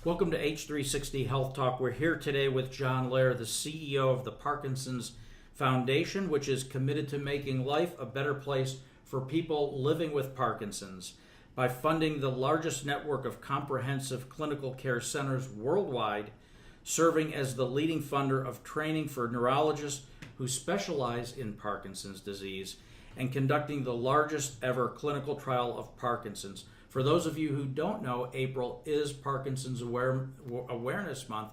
Welcome to H360 HealthTalk. We're here today with John Lehr, the CEO of the Parkinson's Foundation, which is committed to making life a better place for people living with Parkinson's by funding the largest network of comprehensive clinical care centers worldwide, serving as the leading funder of training for neurologists who specialize in Parkinson's disease, and conducting the largest ever clinical trial of Parkinson's. For those of you who don't know, April is Parkinson's Awareness Month,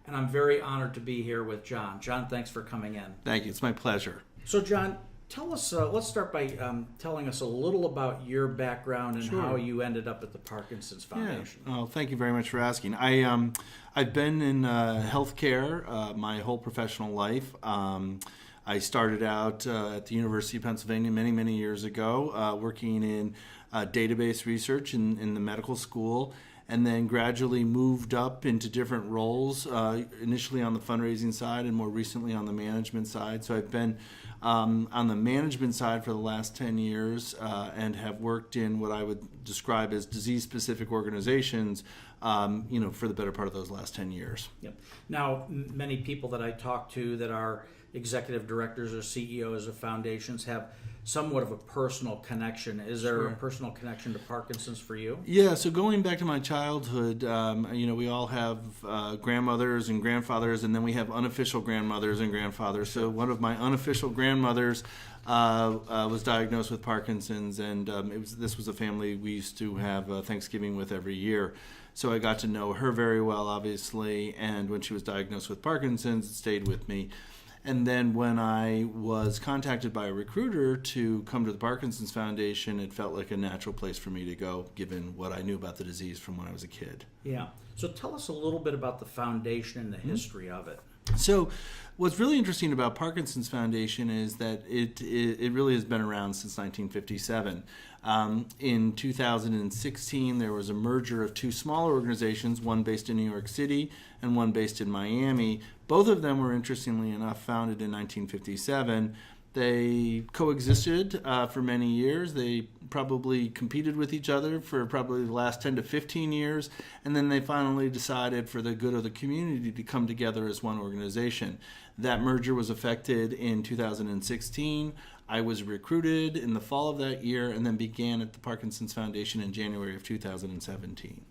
and I'm very honored to be here with John. John, thanks for coming in. Thank you. It's my pleasure. So, John, tell us. Let's start by telling us a little about your background and how you ended up at the Parkinson's Foundation. Yeah. Oh, thank you very much for asking. I've been in healthcare my whole professional life. I started out at the University of Pennsylvania many years ago, working in database research in the medical school, and then gradually moved up into different roles, initially on the fundraising side and more recently on the management side. So I've been on the management side for the last 10 years and have worked in what I would describe as disease-specific organizations for the better part of those last 10 years. Yep. Now, many people that I talk to that are executive directors or CEOs of foundations have somewhat of a personal connection. Is there a personal connection to Parkinson's for you? Yeah, so going back to my childhood, we all have grandmothers and grandfathers, and then we have unofficial grandmothers and grandfathers. So one of my unofficial grandmothers was diagnosed with Parkinson's, and this was a family we used to have Thanksgiving with every year. So I got to know her very well, obviously, and when she was diagnosed with Parkinson's, it stayed with me. And then when I was contacted by a recruiter to come to the Parkinson's Foundation, it felt like a natural place for me to go, given what I knew about the disease from when I was a kid. Yeah. So tell us a little bit about the foundation and the history of it. So what's really interesting about Parkinson's Foundation is that it really has been around since 1957. In 2016, there was a merger of two smaller organizations, one based in New York City and one based in Miami. Both of them were, interestingly enough, founded in 1957. They coexisted for many years. They probably competed with each other for probably the last 10 to 15 years. And then they finally decided, for the good of the community, to come together as one organization. That merger was effected in 2016. I was recruited in the fall of that year and then began at the Parkinson's Foundation in January of 2017.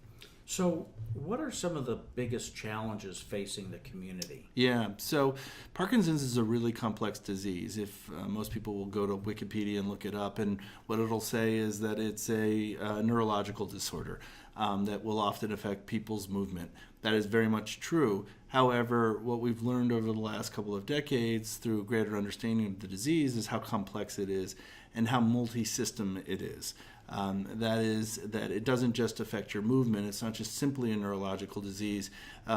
So what are some of the biggest challenges facing the community? Yeah, so Parkinson's is a really complex disease. If most people will go to Wikipedia and look it up, and what it'll say is that it's a neurological disorder that will often affect people's movement. That is very much true. However, what we've learned over the last couple of decades through greater understanding of the disease is how complex it is and how multi-system it is. That is that it doesn't just affect your movement. It's not just simply a neurological disease.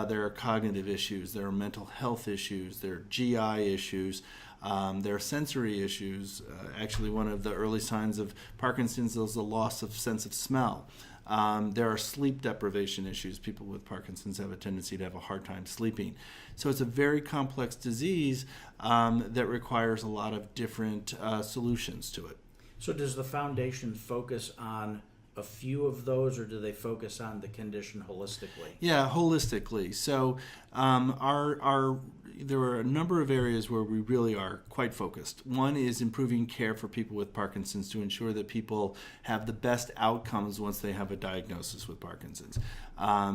There are cognitive issues. There are mental health issues. There are GI issues. There are sensory issues. Actually, one of the early signs of Parkinson's is the loss of sense of smell. There are sleep deprivation issues. People with Parkinson's have a tendency to have a hard time sleeping. So it's a very complex disease that requires a lot of different solutions to it. So does the foundation focus on a few of those, or do they focus on the condition holistically? Yeah, holistically. So there are a number of areas where we really are quite focused. One is improving care for people with Parkinson's to ensure that people have the best outcomes once they have a diagnosis with Parkinson's,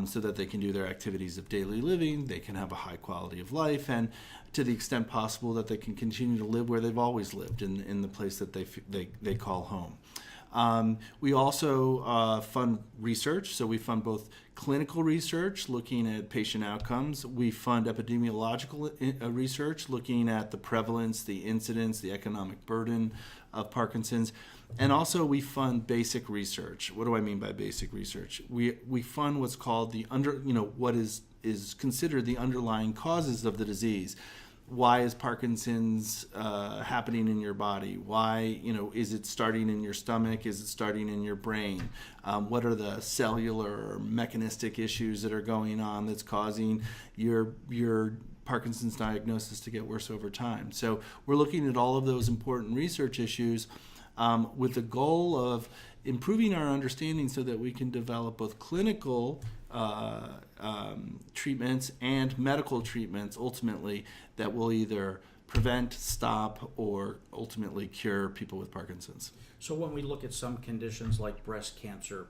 so that they can do their activities of daily living, they can have a high quality of life, and to the extent possible that they can continue to live where they've always lived, in the place that they call home. We also fund research, so we fund both clinical research looking at patient outcomes. We fund epidemiological research looking at the prevalence, the incidence, the economic burden of Parkinson's. And also we fund basic research. What do I mean by basic research? We fund what's called what is considered the underlying causes of the disease. Why is Parkinson's happening in your body? Why, is it starting in your stomach? Is it starting in your brain? What are the cellular or mechanistic issues that are going on that's causing your Parkinson's diagnosis to get worse over time? So we're looking at all of those important research issues with the goal of improving our understanding so that we can develop both clinical treatments and medical treatments ultimately that will either prevent, stop, or ultimately cure people with Parkinson's. So when we look at some conditions like breast cancer,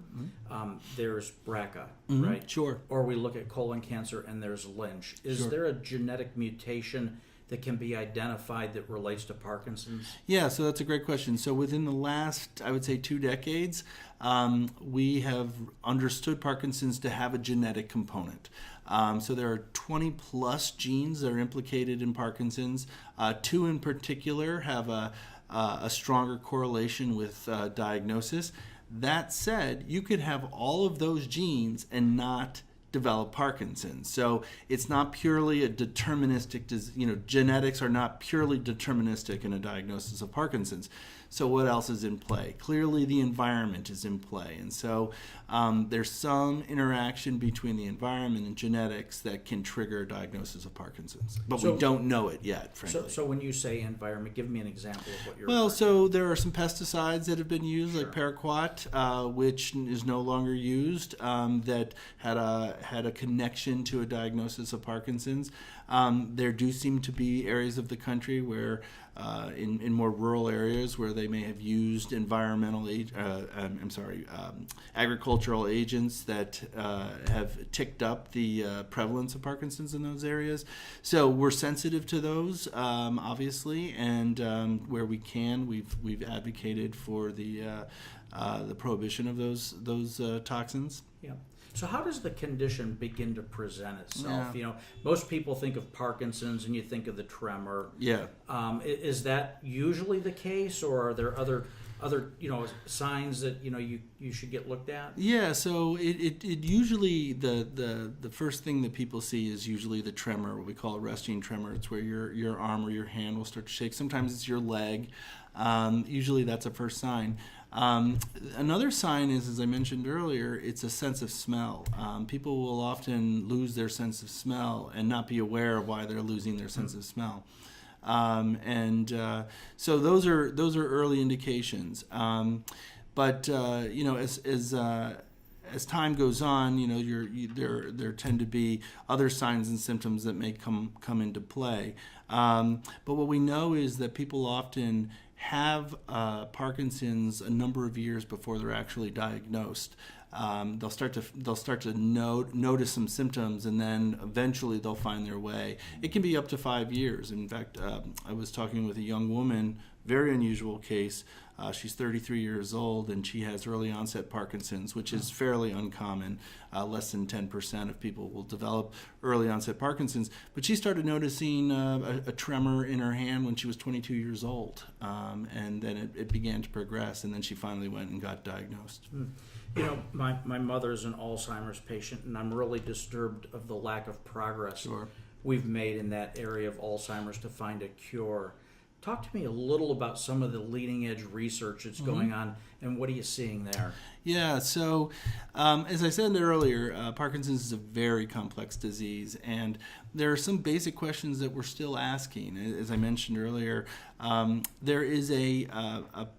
there's BRCA, right? Sure. Or we look at colon cancer and there's Lynch. Is there a genetic mutation that can be identified that relates to Parkinson's? Yeah, so that's a great question. So within the last, I would say, 2 decades, we have understood Parkinson's to have a genetic component. So there are 20 plus genes that are implicated in Parkinson's. 2 in particular have a stronger correlation with diagnosis. That said, you could have all of those genes and not develop Parkinson's. So it's not purely a deterministic, genetics are not purely deterministic in a diagnosis of Parkinson's. So what else is in play? Clearly the environment is in play. And so there's some interaction between the environment and genetics that can trigger a diagnosis of Parkinson's. But we don't know it yet, frankly. So when you say environment, give me an example of what you're Well, referring so there are some pesticides that have been used, Sure. like paraquat, which is no longer used, that had a connection to a diagnosis of Parkinson's. There do seem to be areas of the country where, in more rural areas, where they may have used agricultural agents that have ticked up the prevalence of Parkinson's in those areas. So we're sensitive to those, obviously, and where we can, we've advocated for the prohibition of those toxins. Yeah. So how does the condition begin to present itself? Yeah. You know, most people think of Parkinson's and you think of the tremor. Yeah. Is that usually the case, or are there other signs that you should get looked at? Yeah, so it usually the first thing that people see is usually the tremor, what we call a resting tremor. It's where your arm or your hand will start to shake. Sometimes it's your leg. Usually that's a first sign. Another sign is, as I mentioned earlier, it's a sense of smell. People will often lose their sense of smell and not be aware of why they're losing their sense of smell. So those are early indications. But as time goes on, there tend to be other signs and symptoms that may come into play. But what we know is that people often have Parkinson's a number of years before they're actually diagnosed. They'll start to notice some symptoms, and then eventually they'll find their way. It can be up to 5 years. In fact, I was talking with a young woman, very unusual case. She's 33 years old, and she has early onset Parkinson's, which is fairly uncommon. Less than 10% of people will develop early onset Parkinson's. But she started noticing a tremor in her hand when she was 22 years old, and then it began to progress, and then she finally went and got diagnosed. You know, my mother's an Alzheimer's patient, and I'm really disturbed of the lack of progress we've made in that area of Alzheimer's to find a cure. Talk to me a little about some of the leading edge research that's going on, and what are you seeing there? Yeah, so as I said earlier, Parkinson's is a very complex disease, and there are some basic questions that we're still asking. As I mentioned earlier, there is a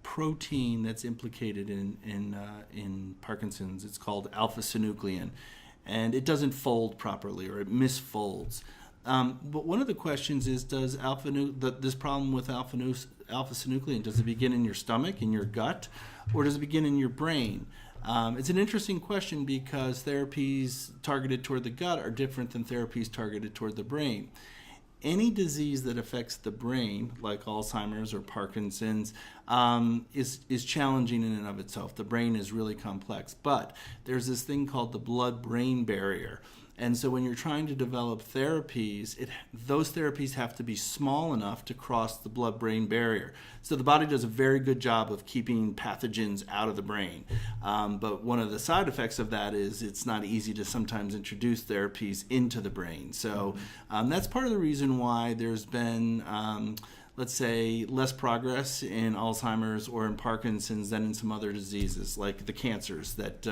protein that's implicated in Parkinson's. It's called alpha-synuclein, and it doesn't fold properly, or it misfolds. But one of the questions is, does this problem with alpha-synuclein, does it begin in your stomach, in your gut, or does it begin in your brain? It's an interesting question because therapies targeted toward the gut are different than therapies targeted toward the brain. Any disease that affects the brain, like Alzheimer's or Parkinson's, is challenging in and of itself. The brain is really complex, but there's this thing called the blood-brain barrier. And so when you're trying to develop therapies, those therapies have to be small enough to cross the blood-brain barrier. So the body does a very good job of keeping pathogens out of the brain. But one of the side effects of that is it's not easy to sometimes introduce therapies into the brain. So that's part of the reason why there's been let's say, less progress in Alzheimer's or in Parkinson's than in some other diseases, like the cancers that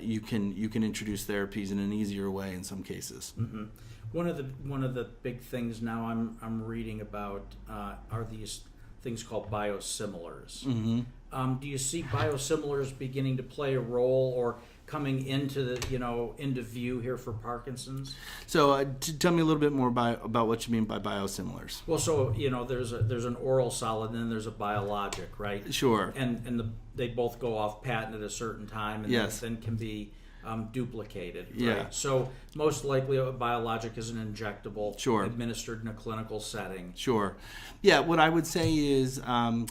you can introduce therapies in an easier way in some cases. Mm-hmm. One of the big things now I'm reading about are these things called biosimilars. Mm-hmm. Do you see biosimilars beginning to play a role or coming into into view here for Parkinson's? So tell me a little bit more about what you mean by biosimilars. Well, so there's an oral solid and then there's a biologic, right? Sure. And they both go off patent at a certain time and Yes. then can be duplicated. Right? Yeah. So most likely a biologic is an injectable, Sure. administered in a clinical setting. Sure. Yeah, what I would say is in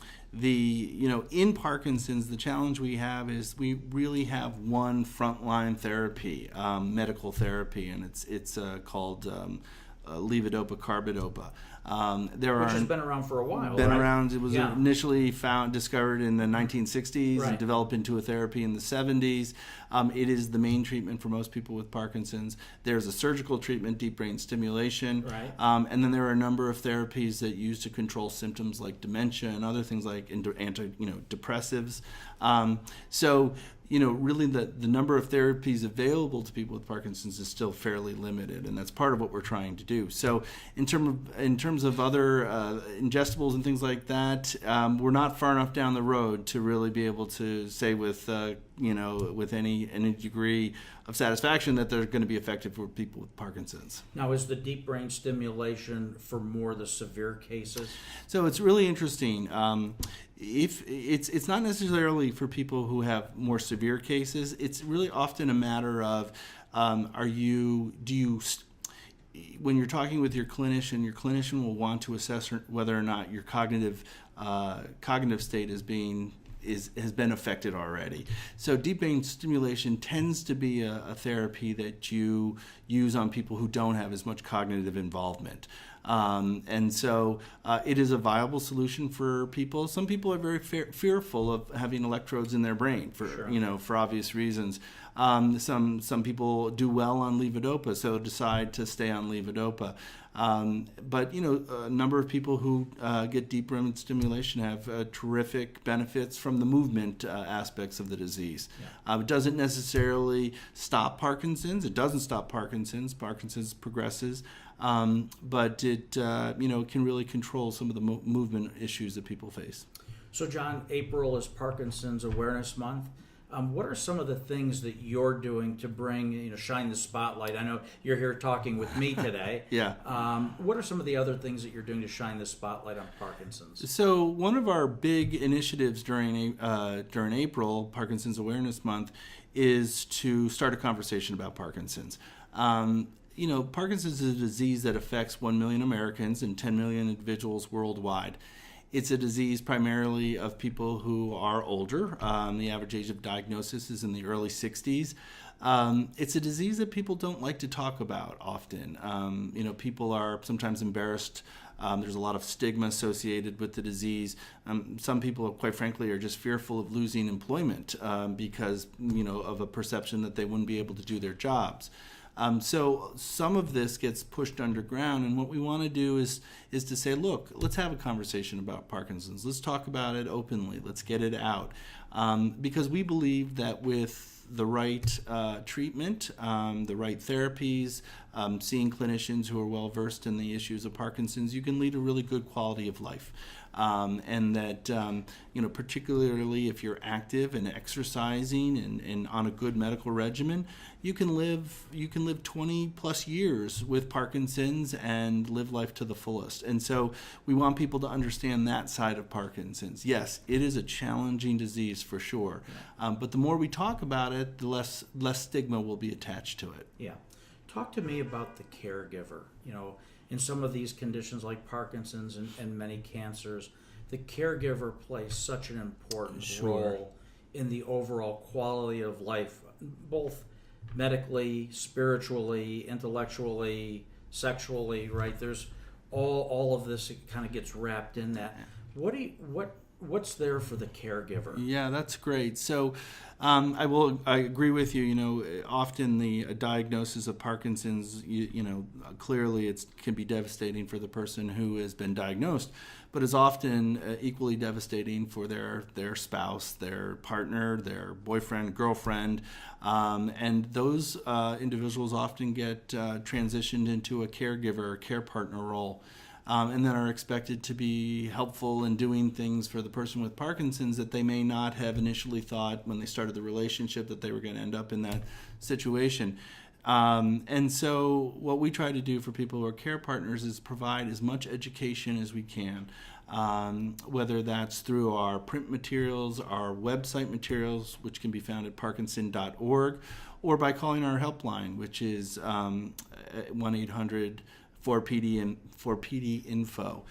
Parkinson's, the challenge we have is we really have one frontline therapy, medical therapy, and it's called levodopa carbidopa. Which has been around for a while. Been right? around. It was Yeah. initially discovered in the 1960s Right. and developed into a therapy in the 70s. It is the main treatment for most people with Parkinson's. There's a surgical treatment, deep brain stimulation, Right. And then there are a number of therapies that use to control symptoms like dementia and other things like depressives. Really the number of therapies available to people with Parkinson's is still fairly limited, and that's part of what we're trying to do. So in terms of other ingestibles and things like that, we're not far enough down the road to really be able to say with any degree of satisfaction that they're going to be effective for people with Parkinson's. Now, is the deep brain stimulation for more the severe cases? So it's really interesting. If it's not necessarily for people who have more severe cases. It's really often a matter of when you're talking with your clinician will want to assess whether or not your cognitive state has been affected already. So deep brain stimulation tends to be a therapy that you use on people who don't have as much cognitive involvement. And so it is a viable solution for people. Some people are very fearful of having electrodes in their brain for obvious reasons. Some people do well on levodopa, so decide to stay on levodopa. But a number of people who get deep brain stimulation have terrific benefits from the movement aspects of the disease. Yeah. It doesn't necessarily stop Parkinson's. It doesn't stop Parkinson's. Parkinson's progresses, but it can really control some of the movement issues that people face. So, John, April is Parkinson's Awareness Month. What are some of the things that you're doing to bring, shine the spotlight? I know you're here talking with me today. Yeah. What are some of the other things that you're doing to shine the spotlight on Parkinson's? So one of our big initiatives during April, Parkinson's Awareness Month, is to start a conversation about Parkinson's. Parkinson's is a disease that affects 1 million Americans and 10 million individuals worldwide. It's a disease primarily of people who are older. The average age of diagnosis is in the early 60s. It's a disease that people don't like to talk about often. People are sometimes embarrassed. There's a lot of stigma associated with the disease. Some people, quite frankly, are just fearful of losing employment because of a perception that they wouldn't be able to do their jobs. So some of this gets pushed underground, and what we want to do is to say, look, let's have a conversation about Parkinson's. Let's talk about it openly. Let's get it out, because we believe that with the right treatment, the right therapies, seeing clinicians who are well versed in the issues of Parkinson's, you can lead a really good quality of life. And that particularly if you're active and exercising and on a good medical regimen, you can live 20 plus years with Parkinson's and live life to the fullest. And so we want people to understand that side of Parkinson's. Yes, it is a challenging disease for sure, but the more we talk about it, the less stigma will be attached to it. Yeah. Talk to me about the caregiver. In some of these conditions like Parkinson's and many cancers, the caregiver plays such an important role in the overall quality of life, both medically, spiritually, intellectually, sexually, right? There's all of this, it kind of gets wrapped in that. What's there for the caregiver? Yeah, that's great. So I agree with you. Often the diagnosis of Parkinson's, clearly it can be devastating for the person who has been diagnosed, but is often equally devastating for their spouse, their partner, their boyfriend, girlfriend, and those individuals often get transitioned into a caregiver or care partner role. and then are expected to be helpful in doing things for the person with Parkinson's that they may not have initially thought when they started the relationship that they were going to end up in that situation. And so what we try to do for people who are care partners is provide as much education as we can, whether that's through our print materials, our website materials, which can be found at Parkinson.org, or by calling our helpline, which is 1-800 4PD info.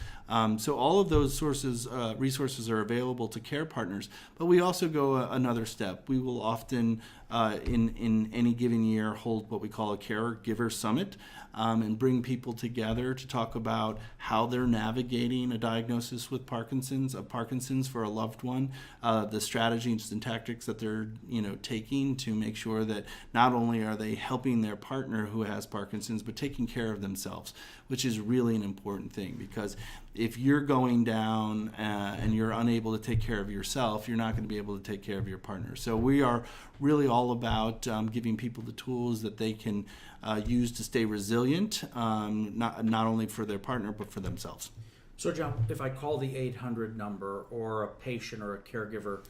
So all of those resources are available to care partners, but we also go another step. We will often, in any given year, hold what we call a Caregiver Summit, and bring people together to talk about how they're navigating a diagnosis with Parkinson's for a loved one, the strategies and tactics that they're taking to make sure that not only are they helping their partner who has Parkinson's, but taking care of themselves, which is really an important thing, because if you're going down and you're unable to take care of yourself, you're not going to be able to take care of your partner. So we are really all about giving people the tools that they can use to stay resilient, not only for their partner, but for themselves. So, John, if I call the 800 number, or a patient or a caregiver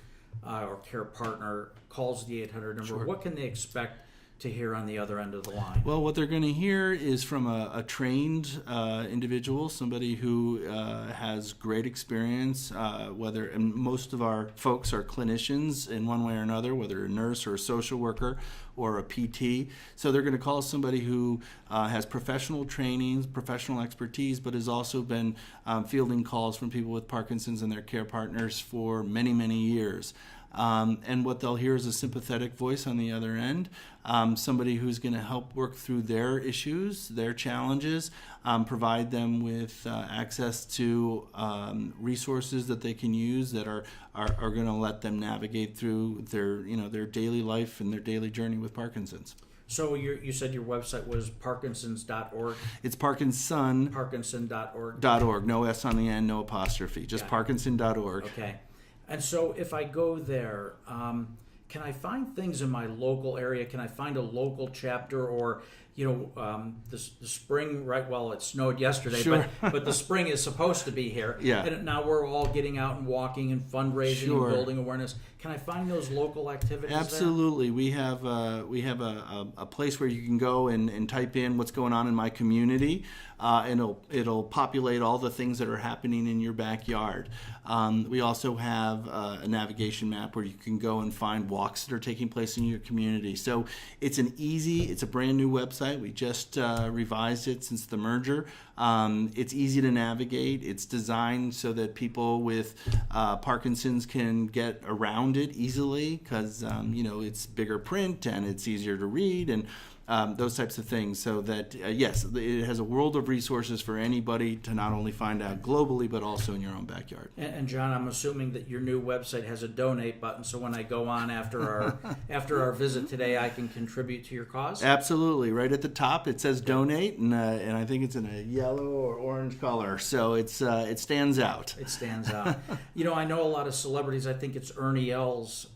or care partner calls the 800 number, Sure. What can they expect to hear on the other end of the line? Well, what they're going to hear is from a trained individual, somebody who has great experience, and most of our folks are clinicians in one way or another, whether a nurse or a social worker or a PT. So they're going to call somebody who has professional trainings, professional expertise, but has also been fielding calls from people with Parkinson's and their care partners for many, many years. And what they'll hear is a sympathetic voice on the other end, somebody who's going to help work through their issues, their challenges, provide them with access to resources that they can use that are going to let them navigate through their daily life and their daily journey with Parkinson's. So you said your website was Parkinsons.org? It's Parkinson. Parkinson.org. No S on the end, no apostrophe, just Parkinson.org. Okay. And so if I go there, can I find things in my local area? Can I find a local chapter, or the spring, right? Well, it snowed yesterday, Sure. but the spring is supposed to be here. Yeah. And now we're all getting out and walking and fundraising Sure. and building awareness. Can I find those local activities Absolutely. We have a place where you can go and type in what's going on in my community, and it'll populate all the things that are happening in your backyard. We also have a navigation map where you can go and find walks that are taking place in your community. So it's a brand new website. We just revised it since the merger. It's easy to navigate. It's designed so that people with Parkinson's can get around it easily, because it's bigger print and it's easier to read, and those types of things, so that yes, it has a world of resources for anybody to not only find out globally, but also in your own backyard. And John, I'm assuming that your new website has a donate button, so when I go on after our visit today, I can contribute to your cause? Absolutely. Right at the top it says donate, and I think it's in a yellow or orange color, so it stands out. It stands out. I know a lot of celebrities. I think it's Ernie Els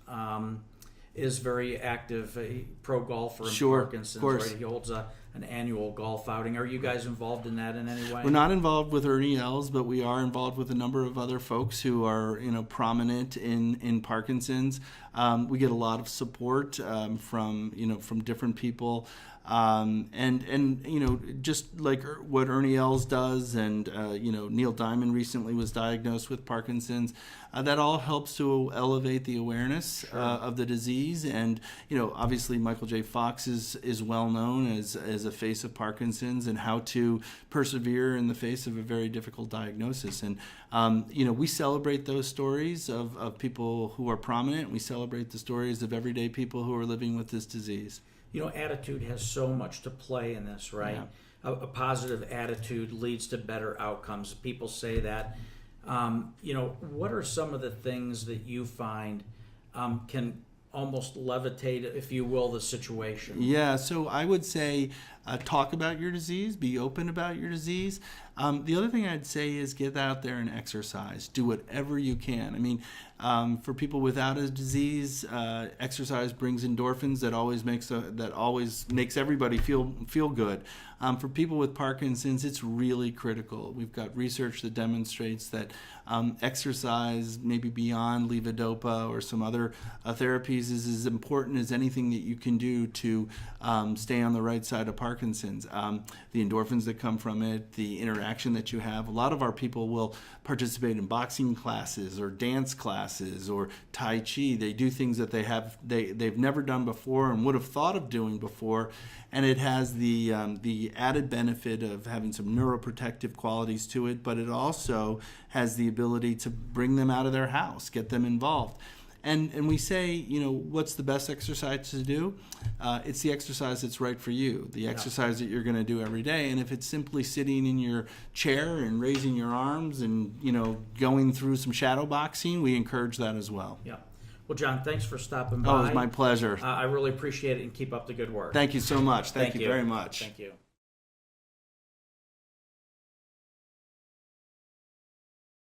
is very active, a pro golfer in Sure, Parkinson's, of course. right? He holds an annual golf outing. Are you guys involved in that in any way? We're not involved with Ernie Els, but we are involved with a number of other folks who are prominent in Parkinson's. We get a lot of support from different people. Just like what Ernie Els does, and Neil Diamond recently was diagnosed with Parkinson's. That all helps to elevate the awareness of the disease, and obviously Michael J. Fox is well known as a face of Parkinson's and how to persevere in the face of a very difficult diagnosis. And we celebrate those stories of people who are prominent. We celebrate the stories of everyday people who are living with this disease. Attitude has so much to play in this, right? Yeah. A positive attitude leads to better outcomes. People say that. What are some of the things that you find can almost levitate, if you will, the situation? Yeah, so I would say talk about your disease, be open about your disease. The other thing I'd say is get out there and exercise. Do whatever you can. I mean, for people without a disease, exercise brings endorphins that always makes everybody feel good. For people with Parkinson's, it's really critical. We've got research that demonstrates that exercise, maybe beyond levodopa or some other therapies, is as important as anything that you can do to stay on the right side of Parkinson's. The endorphins that come from it, the interaction that you have. A lot of our people will participate in boxing classes or dance classes or Tai Chi. They do things that they've never done before and would have thought of doing before, and it has the added benefit of having some neuroprotective qualities to it, but it also has the ability to bring them out of their house, get them involved. And we say, what's the best exercise to do? It's the exercise that's right for you, the exercise that you're going to do every day. And if it's simply sitting in your chair and raising your arms and, going through some shadow boxing, we encourage that as well. Yeah. Well, John, thanks for stopping by. Oh, it was my pleasure. I really appreciate it, and keep up the good work. Thank you so much. Thank you very much. Thank you.